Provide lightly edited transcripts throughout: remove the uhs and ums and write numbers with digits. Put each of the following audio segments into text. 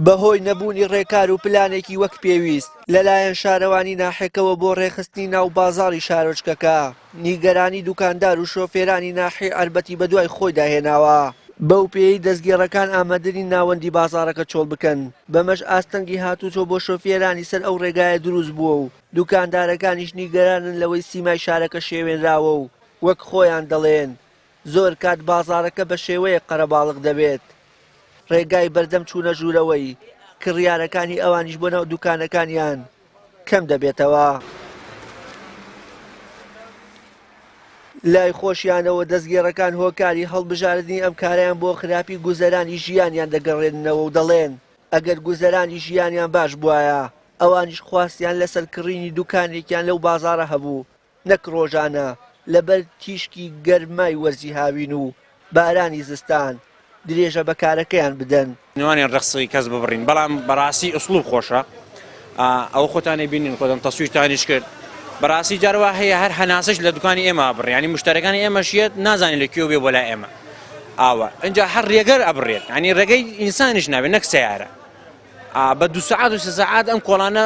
بەهۆی نەبوونی ڕێکار و پلانێکی وەک پێویست لەلایەن شارەوانی ناحێکەوە بۆ ڕێخستنی ناو بازاڕی شارۆچکەکە نیگەرانی دوکاندار و شۆفێرانی ناحێ ئەربەتی بەدوای خۆی داهێناوە. بەو پێی دەستگێڕەکان ئامادەنی ناوەندی بازاڕەکە چۆڵ بکەن بەمەش ئاستەنگی هاتوچۆ بۆ شۆفێرانی سەر ئەو ڕێگایە دروست بووە و دوکاندارەکانیش نیگەرانن لەوەی سیمای شارەکە شێوێنراوە و وەک خۆیان دەڵێن زۆر کات بازاڕەکە بە شێوەیە قەرەباڵغ دەبێت. ڕێگای بەردەم چوونە ژوورەوەی کڕیارەکانی ئەوانیش بۆ ناو دوکانەکانیان کەم دەبێتەوە. لای خۆشیانەوە دەستگێڕەکان هۆکاری هەڵبژاردننی ئەم کارەیان بۆ خراپی گوزەرانی ژیانیان دەگەڕێننەوە و دەڵێن ئەگەر گوزەرانی ژیانیان باش بواە ئەوانیش خواستیان لەسەر کڕینی دوکانێکیان لەو بازاڕە هەبوو نەک ڕۆژانە لەبەر تیشکی گەرمای وەرزی هاوین و بارانی زستان درێژە بەکارەکەیان بدەن. نوانی ڕقسی کەس ببڕین بەڵام بەڕاستی ئوسلوب خۆشە ئەو خۆتانی بینین خۆدەم تەسویرتانیش کرد بەڕاستی جاروا هەیە هەر هەناسش لە دوکانی ئێمە بڕێ ینی مشتەکانی ئێمەشیت نازانین لە کوێ بێ بۆ لای ئێمە ئاوە اینجا هەر ڕێگەر ئەبڕێت ینی ڕێگەی ئینسانیش نابێت نەک سەیارە بە 2 ساعات و 3 ساعات ئەم کۆڵانە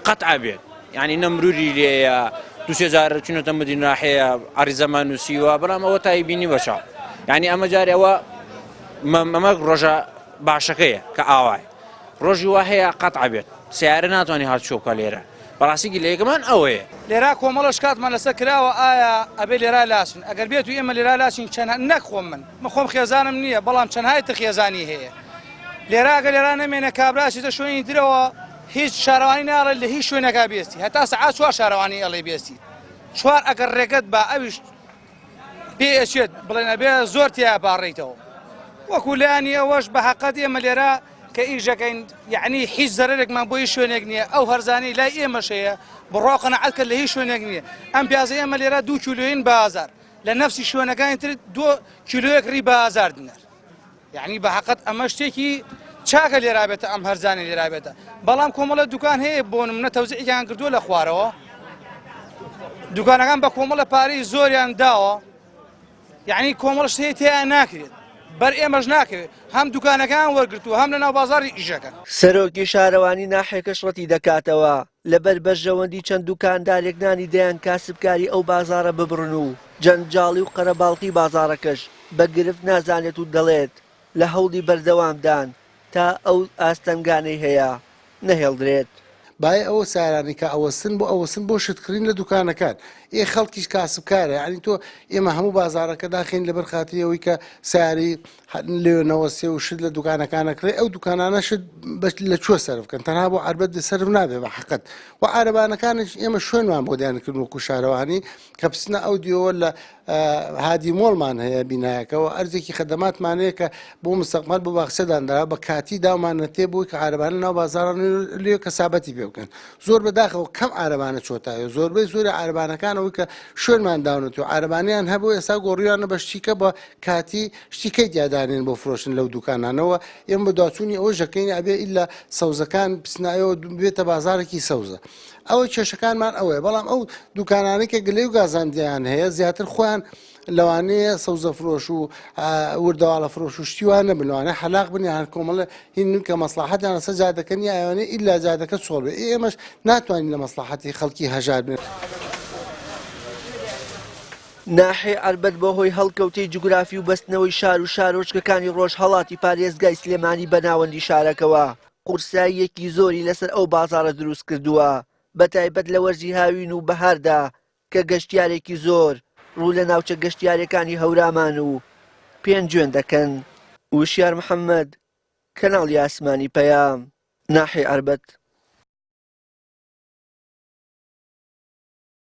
قەتع بێت ینی نەمروری لێە 2000 چونەتە مدینە هەیە عریزەمان نووسیوە بەڵام ئەوە تای بینی بەشە ینی ئەمە جارەوە ئەمە ڕۆژە باشەکەیە کە ئاوای ڕۆژی وا هەیە قەتع بێت سیارە ناتوانانی هاتچۆکە لێرە بەڕاستیگی لە یەکەمان ئەوەیە لێرا کۆمەڵە شکاتمان لەسەر کراوە ئایا ئەبێ لێرا لاسن ئەگەر بێت و ئێمە لێرا لاسین چەند نەخۆم من خۆم خێزانم نییە بەڵام چەندهای تر خێزانی هەیە لێرا ئەگەر لێرا نەمێنە کابراسیتە شوێنی درەوە هیچ شارەوانی ناڕێت لە هیچ شوێنەکە بێستی هەتا سەعات 4 شارەوانی ئەڵێ بێستی 4 ئەگەر ڕێگەت بە ئەویش پێ ئەچێت بڵێن ئەبێ زۆر تیا باڕێیتەوە وەکو لایانی ئەوەش بە حەقەت ئێمە لێرە کە ئیژەکەین یعنی هیچ زەرێکمان بۆی شوێنێک نییە ئەو هەرزانی لای ئێمەش هەیە بڕۆ قەنەعەت کرد لە هیچ شوێنێک نییە ئەم پیازە ئێمە لێرە 2 کیلۆین بازار لە نەفسی شوێنەکانی تر 2 کیلۆیەک ڕی بازار دینەر یعنی بە حەقەت ئەمە شتێکی چاکە لێرا بێتە ئەم هەرزانی لێرا بێتە بەڵام کۆمەڵە دوکان هەیە بۆ نمونە تەوزیعیان کردووە لە خوارەوە دوکانەکان بە کۆمەڵە پارەی زۆریان داوە یعنی کۆمەڵش هەیە تێیان ناکرێت بەر ئێمەش ناکەوێت هەم دوکانەکان وەرگرتووە هەم لە ناو بازاڕی ئیژەکەن. سەرۆکی شارەوانی ناحێکەش ڕەتی دەکاتەوە لەبەر بەرژەوەندی چەند دوکاندارێک نانی دەیان کاسبکاری ئەو بازاڕە ببڕن و جەنجاڵی و قەرەباڵقی بازاڕەکەش بە گرفت نازانێت و دەڵێت لە هەوڵی بەردەوامدان تا ئەو ئاستەنگانەی هەیە نەهێڵدرێت. باە ئەوە سارانی کە ئەوەسن بۆ ئەوەسن بۆ شتکردن لە دوکانەکان خەڵکیش کاسبکارە ینی تۆ ئێمە هەموو بازارەکە داخین لەبەر خاتریەوەی کە ساری لێنەوە سێ و شت لە دوکانەکانەکرێ ئەو دوکانانە شت لە چوە سەرفکەن تەنها بۆ عربەت سەرف نابێ بە حقت و عربانەکانش ئێمە شوێنمان بۆ دیانکردن وەکو شارەوانی کە پسنە ئەو دیەوە لە هادی مۆڵمان هەیە بینایەکەەوە ئەرزێکی خەدەماتمانەیە کە بۆ مستەقبل بۆ باخچەداندا بە کاتی داومانە تێ بووی کە عربانە ناو بازاڕان لێ کەسابەتی پێ بکەن زۆر بەداخەوە کەم عربانە چۆتایە زۆربەی زۆری عربانەکانەوەی کە شوێنمان داونەوە عربانیان هەبوو ئێستا گۆڕیانە بە شتیکە بە کاتی شتیکەی دیادانێن بۆ فرۆشن لەو دوکانانەوە ئێمە بە دواچوونی ئەوە ژەکەین ئەبێ ئیلا سەوزەکان پسنایەوە بێتە بازارێکی سەوزە ئەوە کێشەکانمان ئەوەیە بەڵام ئەو دوکانانێکە گلەی و گازاندیان هەیە زیاتر خۆیان لەوانەیە سەوزە فرۆش و وردەواڵە فرۆش و شتیوانە بنوانە حەلاق بنیان کۆمەڵە هین کە مەسلحەتیان لەسەر جادەکەنی ئەوانەیە ئیلا جادەکە چۆڵ بێ ئێمەش ناتوانین لە مەسلحەتی خەڵکی هەژار بێت. ناحێ ئەربەت بەهۆی هەڵکەوتەی جوگرافی و بەستنەوەی شار و شارۆچکەکانی ڕۆژهەڵاتی پارێزگای سلێمانی بەناوەندی شارەکەوە قورساییەکی زۆری لەسەر ئەو بازاڕە دروست کردووە بەتایبەت لە وەرزی هاوین و بەهاردا کە گەشتیارێکی زۆر ڕوو لە ناوچە گەشتیارەکانی هەورامان و پێنج جوێن دەکەن. وشیار محەممەد کەناڵی ئاسمانی پەیام ناحێ ئەربەت.